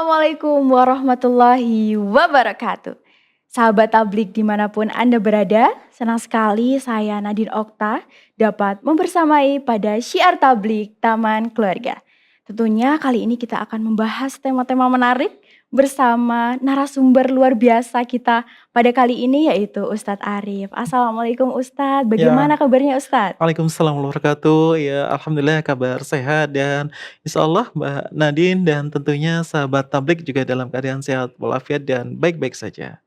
Assalamualaikum warahmatullahi wabarakatuh. Sahabat tablik dimanapun Anda berada, senang sekali saya Nadine Okta dapat membersamai pada Syiar Tablik Taman Keluarga. Tentunya kali ini kita akan membahas tema-tema menarik bersama narasumber luar biasa kita pada kali ini yaitu Ustadz Arif. Assalamualaikum Ustadz, bagaimana Ya, kabarnya Ustadz? waalaikumsalam warahmatullahi wabarakatuh. Ya, alhamdulillah kabar sehat dan insyaallah Mbak Nadine dan tentunya sahabat tablik juga dalam keadaan sehat walafiat dan baik-baik saja.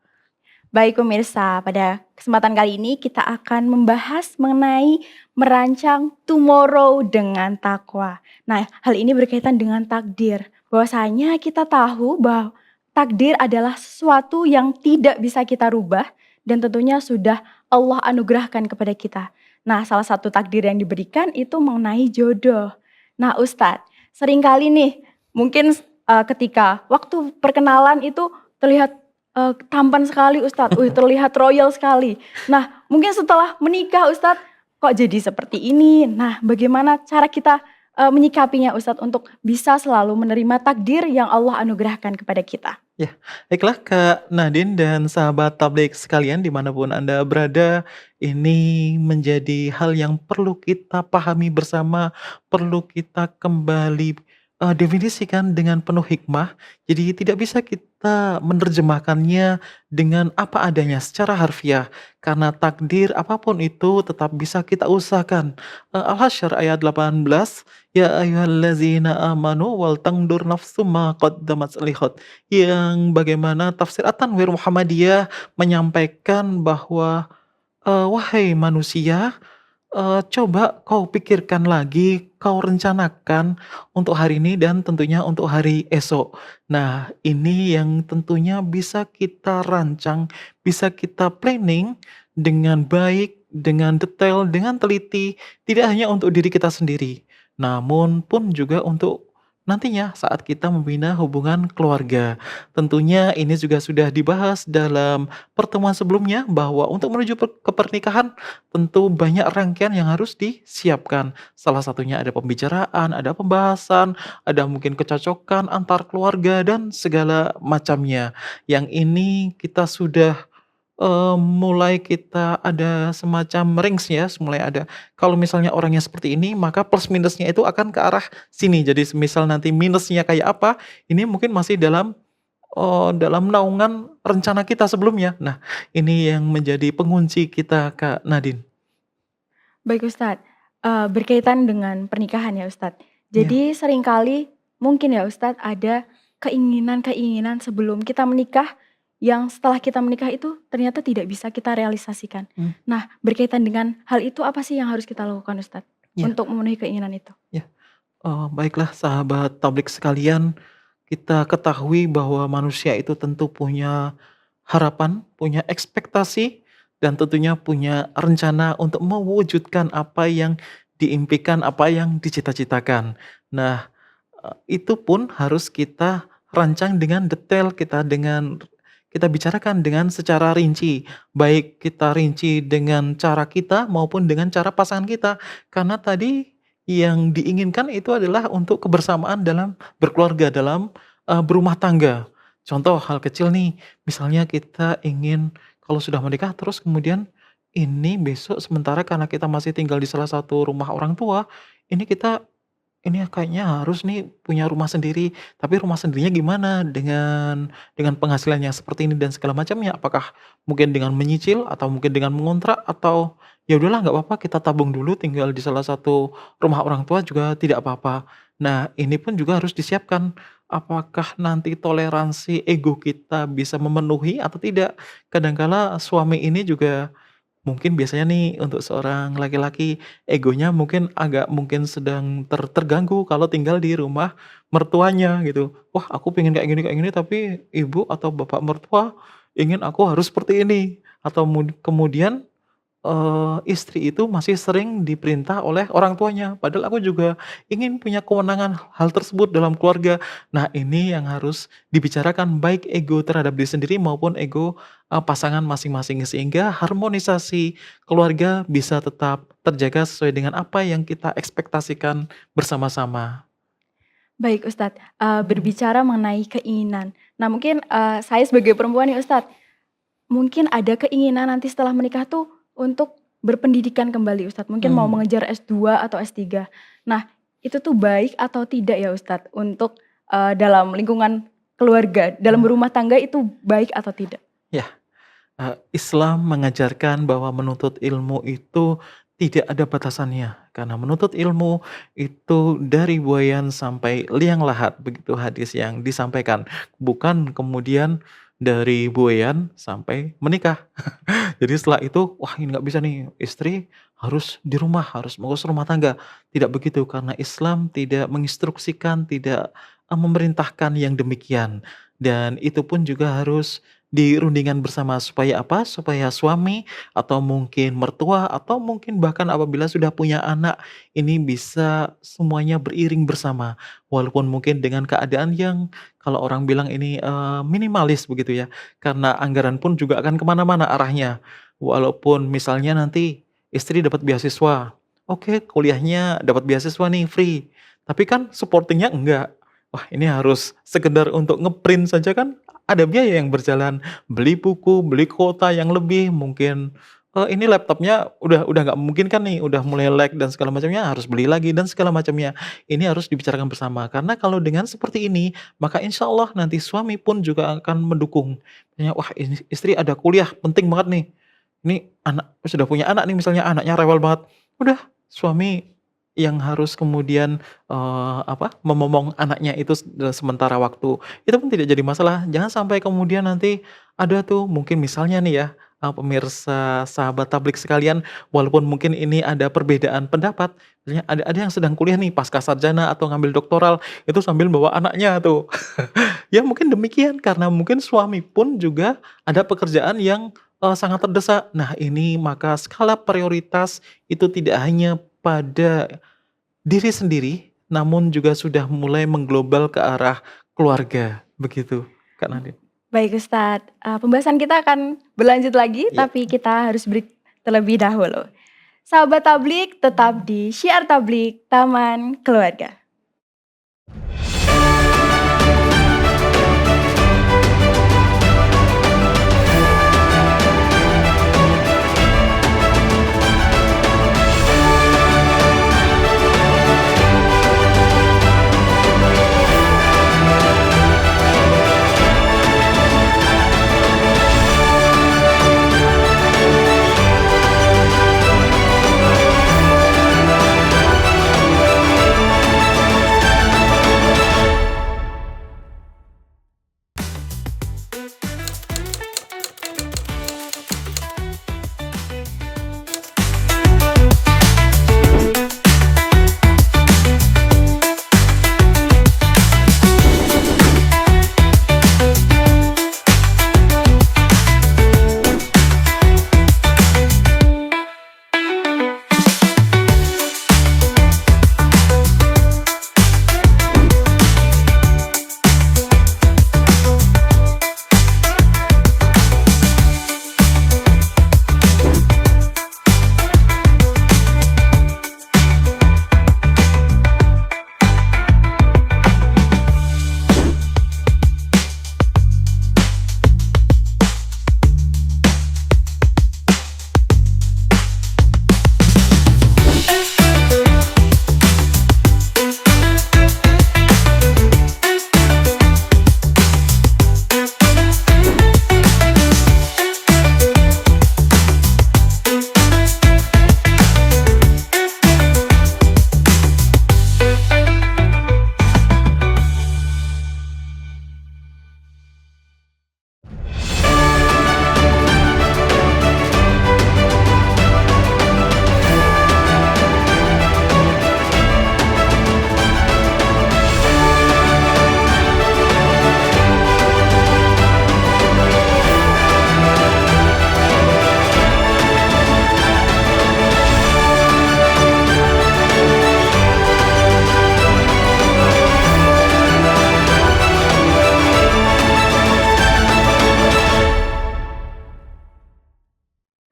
Baik pemirsa, pada kesempatan kali ini kita akan membahas mengenai merancang tomorrow dengan takwa. Nah, hal ini berkaitan dengan takdir. Bahwasanya kita tahu bahwa takdir adalah sesuatu yang tidak bisa kita rubah dan tentunya sudah Allah anugerahkan kepada kita. Nah, salah satu takdir yang diberikan itu mengenai jodoh. Nah, Ustadz, seringkali nih mungkin ketika waktu perkenalan itu terlihat tampan sekali Ustadz, terlihat royal sekali. Nah, mungkin setelah menikah Ustadz, kok jadi seperti ini? Nah, bagaimana cara kita, menyikapinya Ustadz untuk bisa selalu menerima takdir yang Allah anugerahkan kepada kita? Ya, baiklah Kak Nadine dan sahabat tablik sekalian dimanapun Anda berada, ini menjadi hal yang perlu kita pahami bersama, perlu kita kembali definisikan dengan penuh hikmah. Jadi tidak bisa kita menerjemahkannya dengan apa adanya secara harfiah, karena takdir apapun itu tetap bisa kita usahakan. Al-Hasyr ayat 18, ya ayyuhallazina amanu wal tangdur nafsum ma qaddamat lighad, yang bagaimana tafsir At-Tanwir Muhammadiyah menyampaikan bahwa, "Wahai manusia, coba kau pikirkan lagi, kau rencanakan untuk hari ini dan tentunya untuk hari esok." Nah, ini yang tentunya bisa kita rancang, bisa kita planning dengan baik, dengan detail, dengan teliti, tidak hanya untuk diri kita sendiri, namun pun juga untuk nantinya saat kita membina hubungan keluarga. Tentunya ini juga sudah dibahas dalam pertemuan sebelumnya bahwa untuk menuju ke pernikahan tentu banyak rangkaian yang harus disiapkan. Salah satunya ada pembicaraan, ada pembahasan, ada mungkin kecocokan antar keluarga dan segala macamnya. Yang ini kita sudah mulai kita ada semacam range ya, mulai ada kalau misalnya orangnya seperti ini, maka plus minusnya itu akan ke arah sini. Jadi semisal nanti minusnya kayak apa, ini mungkin masih dalam naungan rencana kita sebelumnya. Nah, ini yang menjadi pengunci kita, Kak Nadine. Baik Ustadz, berkaitan dengan pernikahan ya Ustadz. Iya, Jadi seringkali mungkin ya Ustadz ada keinginan-keinginan sebelum kita menikah, yang setelah kita menikah itu ternyata tidak bisa kita realisasikan. mmm, Nah, berkaitan dengan hal itu apa sih yang harus kita lakukan Ustadz, iya, untuk memenuhi keinginan itu? iya. Baiklah sahabat tablik sekalian, kita ketahui bahwa manusia itu tentu punya harapan, punya ekspektasi, dan tentunya punya rencana untuk mewujudkan apa yang diimpikan, apa yang dicita-citakan. Nah, itu pun harus kita rancang dengan detail, kita bicarakan dengan secara rinci, baik kita rinci dengan cara kita maupun dengan cara pasangan kita. Karena tadi yang diinginkan itu adalah untuk kebersamaan dalam berkeluarga, dalam, berumah tangga. Contoh hal kecil nih, misalnya kita ingin kalau sudah menikah terus kemudian ini besok sementara karena kita masih tinggal di salah satu rumah orang tua, ini kita ini kayaknya harus nih punya rumah sendiri, tapi rumah sendirinya gimana dengan penghasilan yang seperti ini dan segala macamnya. Apakah mungkin dengan menyicil atau mungkin dengan mengontrak atau ya udahlah nggak apa-apa kita tabung dulu tinggal di salah satu rumah orang tua juga tidak apa-apa. Nah, ini pun juga harus disiapkan. Apakah nanti toleransi ego kita bisa memenuhi atau tidak? Kadangkala suami ini juga mungkin biasanya nih untuk seorang laki-laki, egonya mungkin agak mungkin sedang terganggu kalau tinggal di rumah mertuanya gitu. Wah, aku pengen kayak gini, tapi ibu atau bapak mertua ingin aku harus seperti ini. Atau kemudian istri itu masih sering diperintah oleh orang tuanya, padahal aku juga ingin punya kewenangan hal tersebut dalam keluarga. Nah, ini yang harus dibicarakan baik ego terhadap diri sendiri maupun ego, pasangan masing-masing, sehingga harmonisasi keluarga bisa tetap terjaga sesuai dengan apa yang kita ekspektasikan bersama-sama. Baik Ustadz, Mhm, berbicara mengenai keinginan. Nah mungkin, saya sebagai perempuan nih Ustadz, mungkin ada keinginan nanti setelah menikah tuh untuk berpendidikan kembali Ustadz, mungkin mau mmm, mengejar S2 atau S3. Nah, itu tuh baik atau tidak ya Ustadz untuk, dalam lingkungan keluarga, dalam nah, berumah tangga itu baik atau tidak? ya, Islam mengajarkan bahwa menuntut ilmu itu tidak ada batasannya, karena menuntut ilmu itu dari buayan sampai liang lahat, begitu hadis yang disampaikan. Bukan kemudian dari buayan sampai menikah. Jadi setelah itu, wah ini nggak bisa nih, istri harus di rumah, harus mengurus rumah tangga. Tidak begitu, karena Islam tidak menginstruksikan, tidak, memerintahkan yang demikian. Dan itu pun juga harus dirundingkan bersama, supaya apa? Supaya suami atau mungkin mertua atau mungkin bahkan apabila sudah punya anak, ini bisa semuanya beriring bersama. Walaupun mungkin dengan keadaan yang kalau orang bilang ini, minimalis begitu ya, karena anggaran pun juga akan kemana mana arahnya. Walaupun misalnya nanti istri dapat beasiswa, oke kuliahnya dapat beasiswa nih free, tapi kan supporting-nya enggak. Wah ini harus sekedar untuk ngeprint saja kan ada biaya yang berjalan, beli buku, beli kuota yang lebih, mungkin, ini laptopnya udah nggak memungkinkan nih, udah mulai lag dan segala macamnya, harus beli lagi dan segala macamnya. Ini harus dibicarakan bersama, karena kalau dengan seperti ini, maka insya Allah nanti suami pun juga akan mendukung. Misalnya, "Wah ini istri ada kuliah penting banget nih." Ini anak sudah punya anak nih misalnya, anaknya rewel banget. Udah, suami yang harus kemudian, memomong anaknya itu sementara waktu. Itu pun tidak jadi masalah. Jangan sampai kemudian nanti ada tuh mungkin misalnya nih ya, pemirsa sahabat tablik sekalian, walaupun mungkin ini ada perbedaan pendapat, misalnya ada yang sedang kuliah nih pasca sarjana atau ngambil doktoral, itu sambil bawa anaknya tuh. Ya mungkin demikian, karena mungkin suami pun juga ada pekerjaan yang, sangat terdesak. Nah ini maka skala prioritas itu tidak hanya pada diri sendiri, namun juga sudah mulai mengglobal ke arah keluarga, begitu Kak Nadine. Baik Ustadz, pembahasan kita akan berlanjut lagi, Iya. tapi kita harus break terlebih dahulu. Sahabat Tablik tetap di Syiar Tablik Taman Keluarga.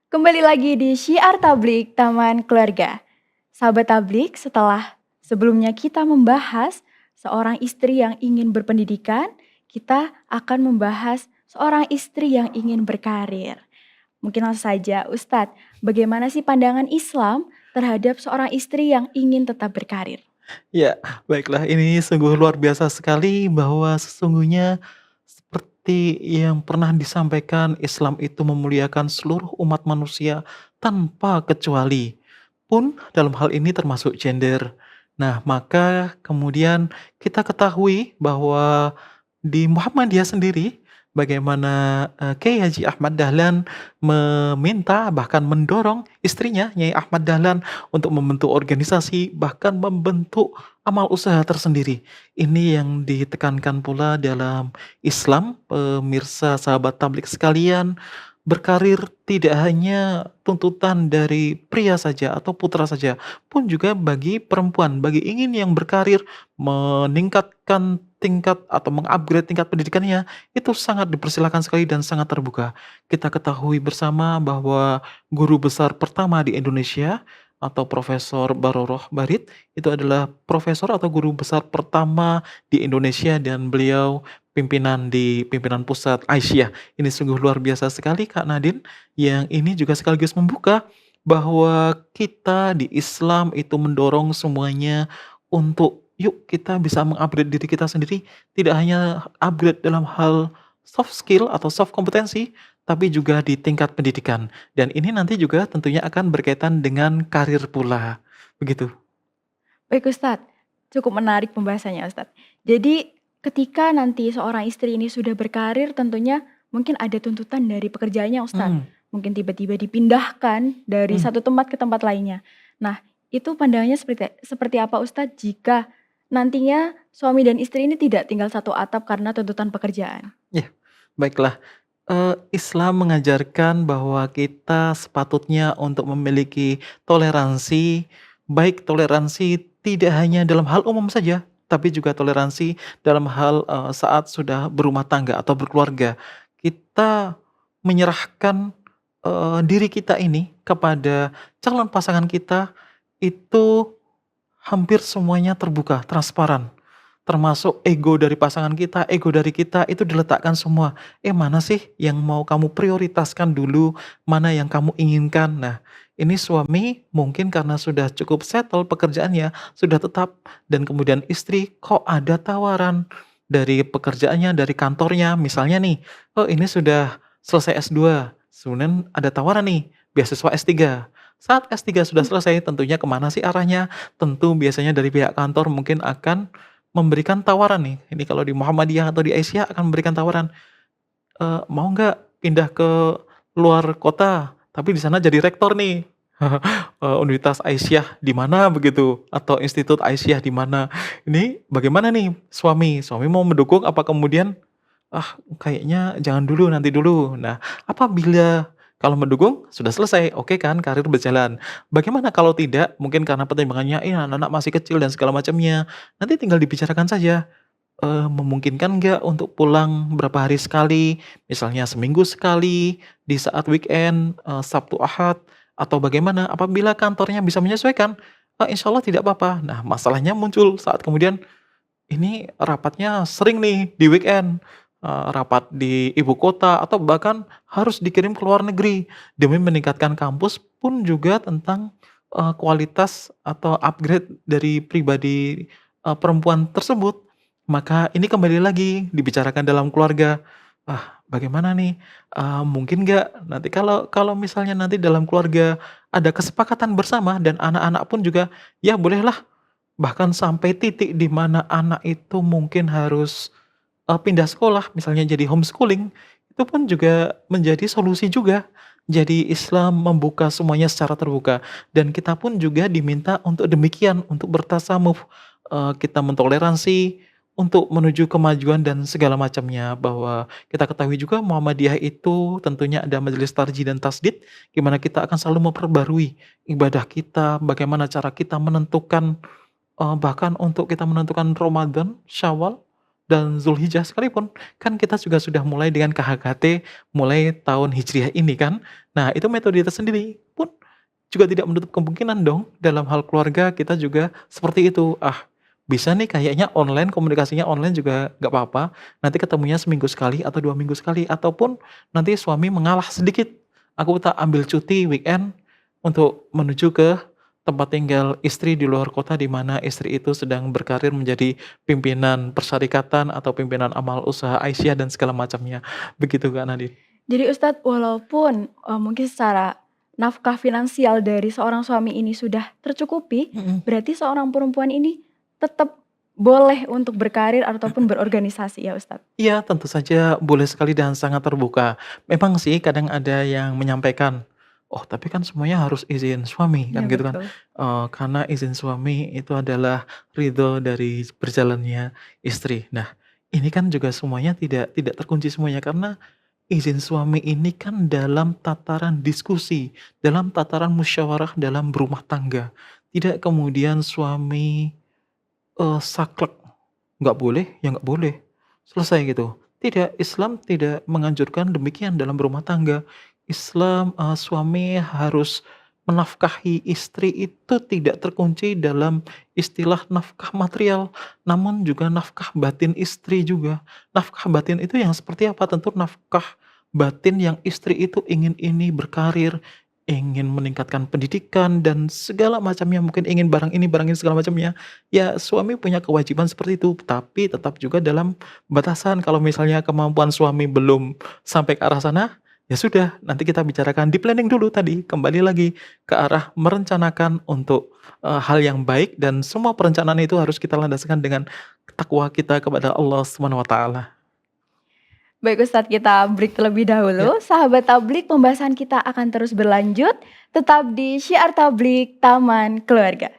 Kembali lagi di Syiar Tablik Taman Keluarga. Sahabat Tablik, setelah sebelumnya kita membahas seorang istri yang ingin berpendidikan, kita akan membahas seorang istri yang ingin berkarir. Mungkin langsung saja, Ustadz, bagaimana sih pandangan Islam terhadap seorang istri yang ingin tetap berkarir? Ya, baiklah, ini sungguh luar biasa sekali bahwa sesungguhnya seperti yang pernah disampaikan, Islam itu memuliakan seluruh umat manusia tanpa kecuali, pun dalam hal ini termasuk gender. Nah, maka kemudian kita ketahui bahwa di Muhammadiyah sendiri, bagaimana Kiai Haji Ahmad Dahlan meminta bahkan mendorong istrinya Nyai Ahmad Dahlan untuk membentuk organisasi, bahkan membentuk amal usaha tersendiri. Ini yang ditekankan pula dalam Islam, pemirsa sahabat tablik sekalian, berkarir tidak hanya tuntutan dari pria saja atau putra saja, pun juga bagi perempuan, bagi ingin yang berkarir, meningkatkan tingkat atau mengupgrade tingkat pendidikannya, itu sangat dipersilakan sekali dan sangat terbuka. Kita ketahui bersama bahwa guru besar pertama di Indonesia atau Profesor Baroroh Barit itu adalah profesor atau guru besar pertama di Indonesia dan beliau pimpinan pusat Aisyah. Ini sungguh luar biasa sekali Kak Nadine, yang ini juga sekaligus membuka bahwa kita di Islam itu mendorong semuanya untuk yuk kita bisa mengupgrade diri kita sendiri, tidak hanya upgrade dalam hal soft skill atau soft kompetensi, tapi juga di tingkat pendidikan. Dan ini nanti juga tentunya akan berkaitan dengan karir pula. Begitu. Baik Ustadz, cukup menarik pembahasannya Ustadz. Jadi ketika nanti seorang istri ini sudah berkarir tentunya mungkin ada tuntutan dari pekerjaannya Ustadz. Hmm, Mungkin tiba-tiba dipindahkan dari hmm. satu tempat ke tempat lainnya. Nah, itu pandangannya seperti seperti apa Ustadz jika nantinya suami dan istri ini tidak tinggal satu atap karena tuntutan pekerjaan? Ya, baiklah. Islam mengajarkan bahwa kita sepatutnya untuk memiliki toleransi, baik toleransi tidak hanya dalam hal umum saja, tapi juga toleransi dalam hal, saat sudah berumah tangga atau berkeluarga. Kita menyerahkan, diri kita ini kepada calon pasangan kita, itu hampir semuanya terbuka, transparan. Termasuk ego dari pasangan kita, ego dari kita itu diletakkan semua. Mana sih yang mau kamu prioritaskan dulu, mana yang kamu inginkan. Nah, ini suami mungkin karena sudah cukup settle pekerjaannya, sudah tetap, dan kemudian istri kok ada tawaran dari pekerjaannya, dari kantornya, misalnya nih, oh ini sudah selesai S2, kemudian ada tawaran nih, beasiswa S3. Saat S3 sudah selesai, tentunya kemana sih arahnya? Tentu biasanya dari pihak kantor mungkin akan memberikan tawaran nih, ini kalau di Muhammadiyah atau di Aisyah akan memberikan tawaran, "Mau nggak pindah ke luar kota, tapi di sana jadi rektor nih, Universitas Aisyah di mana begitu, atau Institut Aisyah di mana." Ini bagaimana nih suami? Suami mau mendukung apa kemudian, "Ah, kayaknya jangan dulu, nanti dulu." Nah, apabila kalau mendukung, sudah selesai, oke kan, karir berjalan. Bagaimana kalau tidak, mungkin karena pertimbangannya, anak-anak masih kecil dan segala macamnya, nanti tinggal dibicarakan saja, memungkinkan nggak untuk pulang berapa hari sekali, misalnya seminggu sekali, di saat weekend, Sabtu, Ahad, atau bagaimana. Apabila kantornya bisa menyesuaikan, insya Allah tidak apa-apa. Nah, masalahnya muncul saat kemudian ini rapatnya sering nih di weekend, rapat di ibu kota atau bahkan harus dikirim ke luar negeri demi meningkatkan kampus pun juga tentang, kualitas atau upgrade dari pribadi, perempuan tersebut. Maka ini kembali lagi dibicarakan dalam keluarga, bagaimana nih, mungkin nggak nanti kalau kalau misalnya nanti dalam keluarga ada kesepakatan bersama dan anak-anak pun juga, ya bolehlah. Bahkan sampai titik di mana anak itu mungkin harus, pindah sekolah, misalnya jadi homeschooling, itu pun juga menjadi solusi juga. Jadi Islam membuka semuanya secara terbuka dan kita pun juga diminta untuk demikian, untuk bertasamuh, kita mentoleransi untuk menuju kemajuan dan segala macamnya. Bahwa kita ketahui juga Muhammadiyah itu tentunya ada majelis tarjih dan tasdid, di mana kita akan selalu memperbarui ibadah kita, bagaimana cara kita menentukan. Bahkan untuk kita menentukan Ramadan, Syawal, dan Zulhijjah sekalipun, kan kita juga sudah mulai dengan KHKT mulai tahun Hijriah ini kan. Nah, itu metode tersendiri pun juga tidak menutup kemungkinan dong dalam hal keluarga kita juga seperti itu. bisa nih kayaknya online, komunikasinya online juga nggak apa-apa, nanti ketemunya seminggu sekali atau 2 minggu sekali, ataupun nanti suami mengalah sedikit, aku tak ambil cuti weekend untuk menuju ke tempat tinggal istri di luar kota di mana istri itu sedang berkarir menjadi pimpinan persyarikatan atau pimpinan amal usaha Aisyah dan segala macamnya. Begitu Kak Nadine. Jadi Ustadz, walaupun, mungkin secara nafkah finansial dari seorang suami ini sudah tercukupi, Mhm. berarti seorang perempuan ini tetap boleh untuk berkarir ataupun berorganisasi ya Ustadz? Iya, tentu saja boleh sekali dan sangat terbuka. Memang sih kadang ada yang menyampaikan, "Oh, tapi kan semuanya harus izin suami," kan Iya gitu kan. betul. Karena izin suami itu adalah ridho dari berjalannya istri. Nah, ini kan juga semuanya tidak tidak terkunci semuanya, karena izin suami ini kan dalam tataran diskusi, dalam tataran musyawarah dalam berumah tangga. Tidak kemudian suami, saklek, "Nggak boleh, ya nggak boleh." Selesai gitu. Tidak, Islam tidak menganjurkan demikian dalam berumah tangga. Islam, suami harus menafkahi istri itu tidak terkunci dalam istilah nafkah material, namun juga nafkah batin istri juga. Nafkah batin itu yang seperti apa? Tentu nafkah batin yang istri itu ingin ini berkarir, ingin meningkatkan pendidikan dan segala macamnya, mungkin ingin barang ini segala macamnya. Ya suami punya kewajiban seperti itu, tapi tetap juga dalam batasan. Kalau misalnya kemampuan suami belum sampai ke arah sana, ya sudah nanti kita bicarakan di planning dulu tadi, kembali lagi ke arah merencanakan untuk, hal yang baik, dan semua perencanaan itu harus kita landaskan dengan takwa kita kepada Allah Subhanahu wa taala. Baik Ustadz, kita break terlebih Ya. dahulu. Sahabat Tablik, pembahasan kita akan terus berlanjut, tetap di Syiar Tablik Taman Keluarga.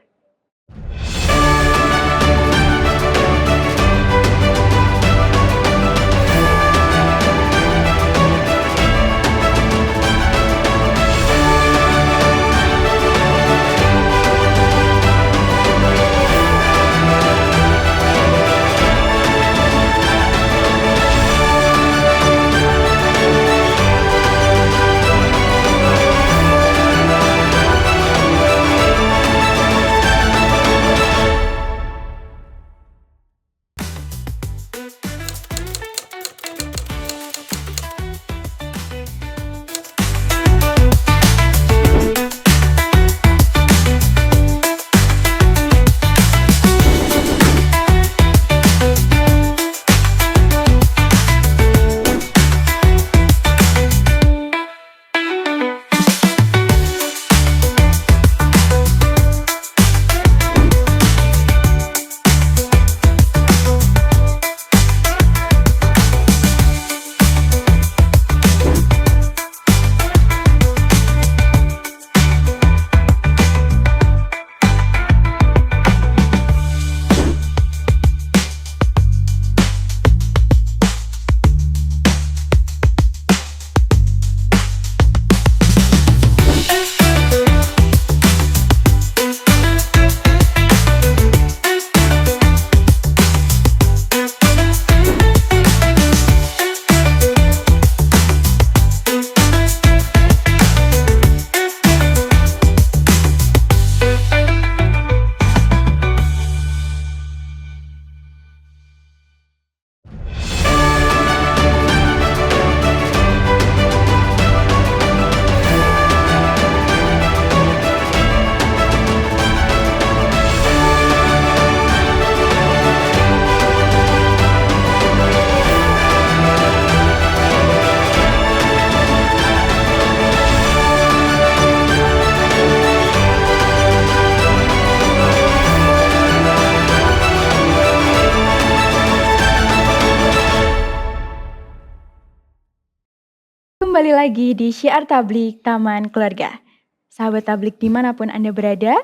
Kembali lagi di Syiar Tablik Taman Keluarga. Sahabat Tablik dimanapun Anda berada,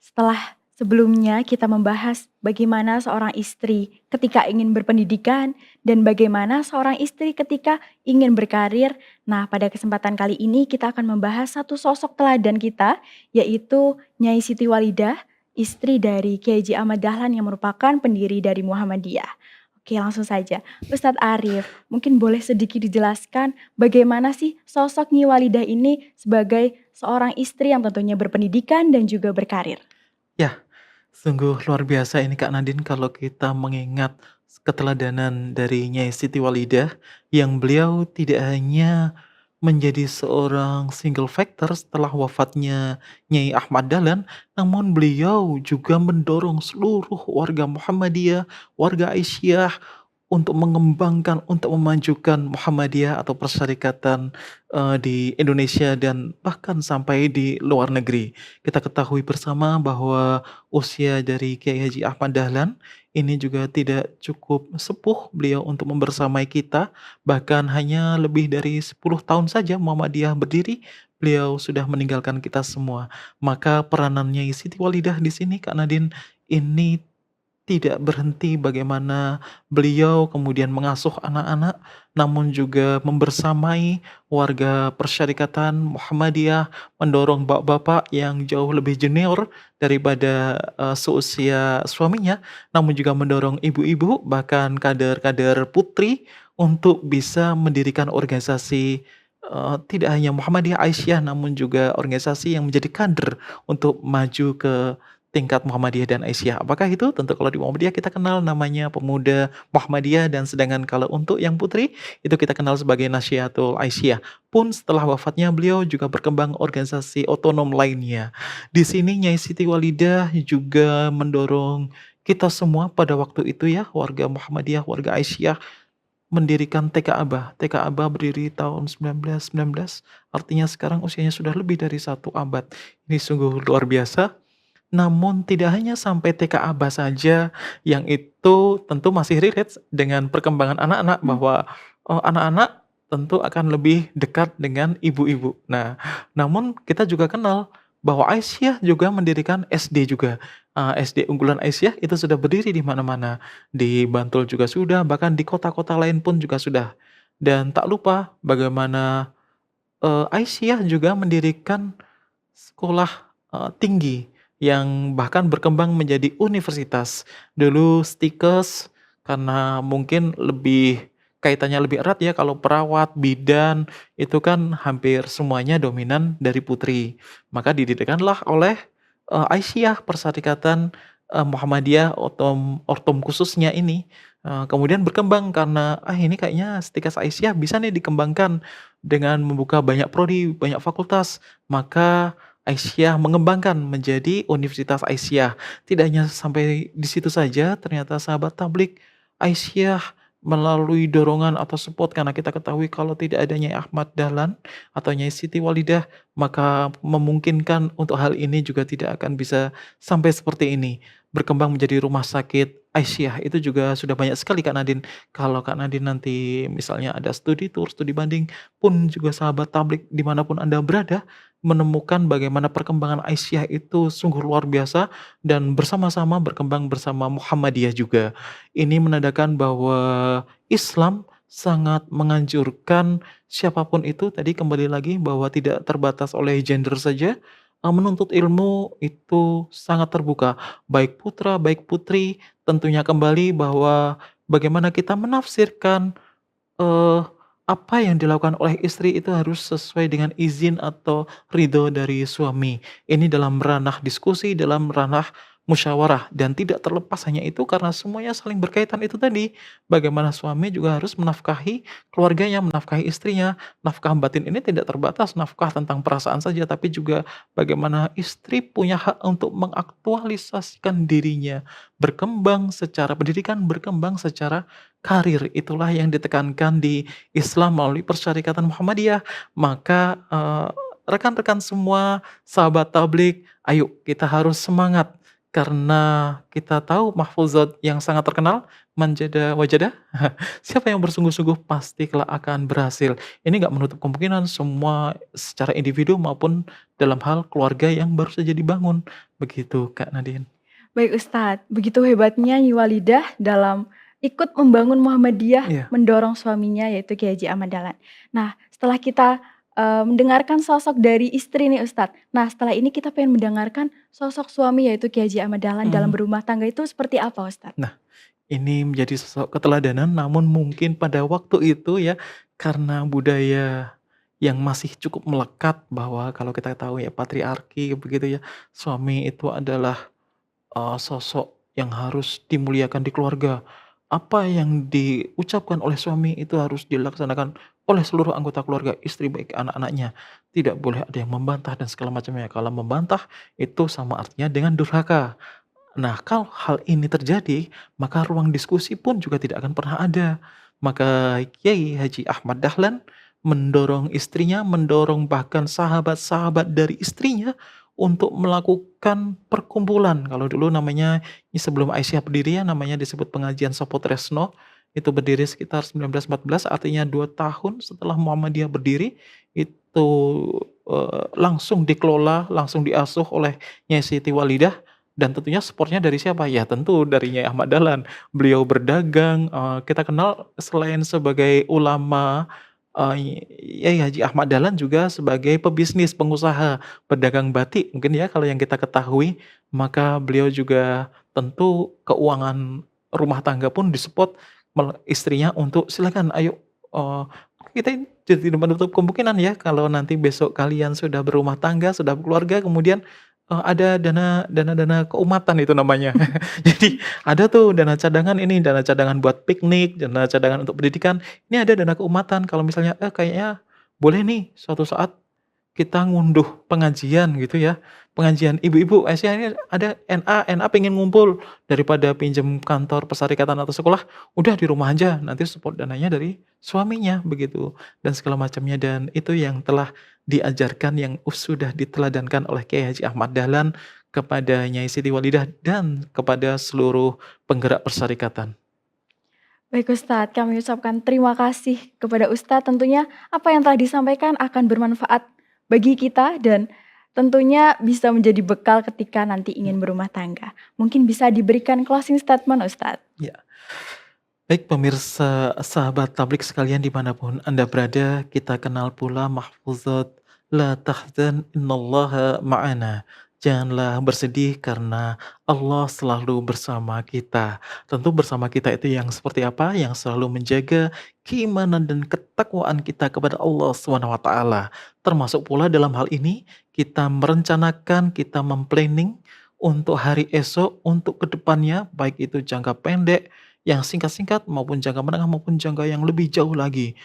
setelah sebelumnya kita membahas bagaimana seorang istri ketika ingin berpendidikan dan bagaimana seorang istri ketika ingin berkarir. Nah, pada kesempatan kali ini kita akan membahas satu sosok teladan kita, yaitu Nyai Siti Walidah, istri dari Kiai Haji Ahmad Dahlan yang merupakan pendiri dari Muhammadiyah. Oke, langsung saja. Ustadz Arif, mungkin boleh sedikit dijelaskan bagaimana sih sosok Nyi Walidah ini sebagai seorang istri yang tentunya berpendidikan dan juga berkarir? Ya. Sungguh luar biasa ini Kak Nadine kalau kita mengingat keteladanan dari Nyai Siti Walidah yang beliau tidak hanya menjadi seorang single factor setelah wafatnya Nyai Ahmad Dahlan, namun beliau juga mendorong seluruh warga Muhammadiyah, warga Aisyah untuk mengembangkan, untuk memajukan Muhammadiyah atau persyarikatan, di Indonesia dan bahkan sampai di luar negeri. Kita ketahui bersama bahwa usia dari Kiai Haji Ahmad Dahlan ini juga tidak cukup sepuh beliau untuk membersamai kita, bahkan hanya lebih dari 10 tahun saja Muhammadiyah berdiri, beliau sudah meninggalkan kita semua. Maka peranannya Siti Walidah di sini Kak Nadine, ini tidak berhenti bagaimana beliau kemudian mengasuh anak-anak, namun juga membersamai warga persyarikatan Muhammadiyah, mendorong bapak-bapak yang jauh lebih junior daripada seusia suaminya, namun juga mendorong ibu-ibu, bahkan kader-kader putri untuk bisa mendirikan organisasi tidak hanya Muhammadiyah Aisyah, namun juga organisasi yang menjadi kader untuk maju ke tingkat Muhammadiyah dan Aisyah. Apakah itu? Tentu kalau di Muhammadiyah kita kenal namanya Pemuda Muhammadiyah dan sedangkan kalau untuk yang putri itu kita kenal sebagai Nasyiatul Aisyah. Pun setelah wafatnya beliau juga berkembang organisasi otonom lainnya. Di sini Nyai Siti Walidah juga mendorong kita semua pada waktu itu ya, warga Muhammadiyah, warga Aisyah mendirikan TK Aba. TK Aba berdiri tahun 1919, artinya sekarang usianya sudah lebih dari 1 abad. Ini sungguh luar biasa. Namun tidak hanya sampai TK ABA saja, yang itu tentu masih relate dengan perkembangan anak-anak Mmm, bahwa, anak-anak tentu akan lebih dekat dengan ibu-ibu. Nah, namun kita juga kenal bahwa Aisyah juga mendirikan SD juga, SD unggulan Aisyah itu sudah berdiri di mana-mana, di Bantul juga sudah, bahkan di kota-kota lain pun juga sudah. Dan tak lupa bagaimana, Aisyah juga mendirikan sekolah, tinggi yang bahkan berkembang menjadi universitas. Dulu Stikes karena mungkin lebih kaitannya lebih erat ya kalau perawat, bidan, itu kan hampir semuanya dominan dari putri. Maka didirikanlah oleh, Aisyah Perserikatan, Muhammadiyah Ortom khususnya ini, kemudian berkembang karena, ini kayaknya Stikes Aisyah bisa nih dikembangkan dengan membuka banyak prodi, banyak fakultas. Maka Aisyah mengembangkan menjadi Universitas Aisyah. Tidak hanya sampai di situ saja, ternyata sahabat tablik, Aisyah melalui dorongan atau support karena kita ketahui kalau tidak ada Nyai Ahmad Dahlan atau Nyai Siti Walidah, maka memungkinkan untuk hal ini juga tidak akan bisa sampai seperti ini. Berkembang menjadi rumah sakit Aisyah itu juga sudah banyak sekali Kak Nadine. Kalau Kak Nadine nanti misalnya ada studi tour, studi banding pun juga sahabat tablik dimanapun Anda berada, menemukan bagaimana perkembangan Aisyah itu sungguh luar biasa dan bersama-sama berkembang bersama Muhammadiyah juga. Ini menandakan bahwa Islam sangat menganjurkan siapapun itu tadi kembali lagi bahwa tidak terbatas oleh gender saja, menuntut ilmu itu sangat terbuka, baik putra, baik putri, tentunya kembali bahwa bagaimana kita menafsirkan Eee, apa yang dilakukan oleh istri itu harus sesuai dengan izin atau ridho dari suami. Ini dalam ranah diskusi, dalam ranah musyawarah dan tidak terlepas hanya itu karena semuanya saling berkaitan itu tadi. Bagaimana suami juga harus menafkahi keluarganya, menafkahi istrinya. Nafkah batin ini tidak terbatas nafkah tentang perasaan saja, tapi juga bagaimana istri punya hak untuk mengaktualisasikan dirinya, berkembang secara pendidikan, berkembang secara karir. Itulah yang ditekankan di Islam melalui Persyarikatan Muhammadiyah. Maka, rekan-rekan semua, sahabat tablik, ayo kita harus semangat karena kita tahu mahfuzat yang sangat terkenal, "Man jada wajada." Siapa yang bersungguh-sungguh pasti kelak akan berhasil. Ini nggak menutup kemungkinan semua secara individu maupun dalam hal keluarga yang baru saja dibangun. Begitu Kak Nadine. baik Ustadz, begitu hebatnya Nyi Walidah dalam ikut membangun Muhammadiyah, Iya. mendorong suaminya yaitu Kiai Haji Ahmad Dahlan. Nah, setelah kita, mendengarkan sosok dari istri nih Ustadz, nah setelah ini kita pengen mendengarkan sosok suami yaitu Kiai Haji Ahmad Dahlan dalam Mhm. berumah tangga itu seperti apa Ustadz? Nah, ini menjadi sosok keteladanan, namun mungkin pada waktu itu ya, karena budaya yang masih cukup melekat bahwa kalau kita tahu ya patriarki begitu ya, suami itu adalah sosok yang harus dimuliakan di keluarga. Apa yang diucapkan oleh suami itu harus dilaksanakan oleh seluruh anggota keluarga, istri baik anak-anaknya. Tidak boleh ada yang membantah dan segala macamnya. Kalau membantah itu sama artinya dengan durhaka. Nah, kalau hal ini terjadi, maka ruang diskusi pun juga tidak akan pernah ada. Maka Kiai Haji Ahmad Dahlan mendorong istrinya, mendorong bahkan sahabat-sahabat dari istrinya untuk melakukan perkumpulan. Kalau dulu namanya, ini sebelum Aisyah berdiri ya, namanya disebut pengajian Sopotresno. Itu berdiri sekitar 1914, artinya 2 tahun setelah Muhammadiyah berdiri. Itu langsung dikelola, langsung diasuh oleh Nyai Siti Walidah. Dan tentunya supportnya dari siapa? Ya tentu dari Nyai Ahmad Dahlan. Beliau berdagang, kita kenal selain sebagai ulama, Yai Haji Ahmad Dahlan juga sebagai pebisnis, pengusaha, pedagang batik mungkin ya kalau yang kita ketahui. Maka beliau juga tentu keuangan rumah tangga pun di-support istrinya untuk, "Silakan ayo, eee, kita jadi tidak menutup kemungkinan ya kalau nanti besok kalian sudah berumah tangga, sudah berkeluarga, kemudian ada dana keumatan itu namanya. Jadi ada tuh dana cadangan ini, dana cadangan buat piknik, dana cadangan untuk pendidikan, ini ada dana keumatan kalau misalnya, kayaknya boleh nih suatu saat kita ngunduh pengajian gitu ya, pengajian ibu-ibu, Aisyah ini ada NA pengen ngumpul, daripada pinjam kantor pesyarikatan atau sekolah, udah di rumah aja, nanti support dananya dari suaminya, begitu, dan segala macamnya. Dan itu yang telah diajarkan, yang sudah diteladankan oleh Kiai Haji Ahmad Dahlan kepada Nyai Siti Walidah dan kepada seluruh penggerak persyarikatan. Baik Ustadz, kami ucapkan terima kasih kepada Ustadz. Tentunya apa yang telah disampaikan akan bermanfaat bagi kita dan tentunya bisa menjadi bekal ketika nanti ingin berumah tangga. Mungkin bisa diberikan closing statement Ustadz. Ya. Baik pemirsa, sahabat tablik sekalian dimanapun Anda berada, kita kenal pula mahfuzat la tahzan innallaha ma'ana. Janganlah bersedih karena Allah selalu bersama kita. Tentu bersama kita itu yang seperti apa? Yang selalu menjaga keimanan dan ketakwaan kita kepada Allah Subhanahu wa taala. Termasuk pula dalam hal ini kita merencanakan, kita memplanning untuk hari esok, untuk kedepannya, baik itu jangka pendek, yang singkat-singkat maupun jangka menengah maupun jangka yang lebih jauh lagi.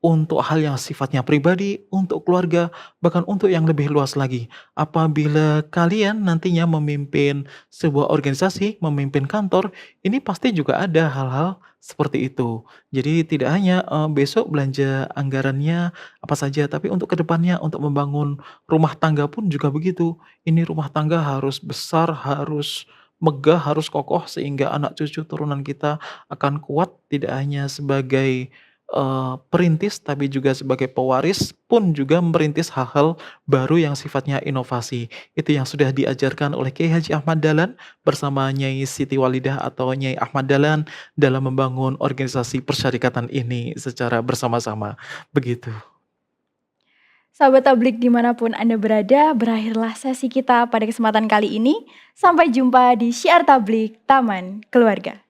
Untuk hal yang sifatnya pribadi, untuk keluarga, bahkan untuk yang lebih luas lagi. Apabila kalian nantinya memimpin sebuah organisasi, memimpin kantor, ini pasti juga ada hal-hal seperti itu. Jadi tidak hanya besok belanja anggarannya apa saja, tapi untuk kedepannya, untuk membangun rumah tangga pun juga begitu. Ini rumah tangga harus besar, harus megah, harus kokoh sehingga anak cucu turunan kita akan kuat, tidak hanya sebagai, perintis tapi juga sebagai pewaris pun juga merintis hal-hal baru yang sifatnya inovasi. Itu yang sudah diajarkan oleh Kiai Haji Ahmad Dahlan bersama Nyai Siti Walidah atau Nyai Ahmad Dahlan dalam membangun organisasi persyarikatan ini secara bersama-sama, begitu. Sahabat Tablik dimanapun Anda berada, berakhirlah sesi kita pada kesempatan kali ini. Sampai jumpa di Syiar Tablik Taman Keluarga.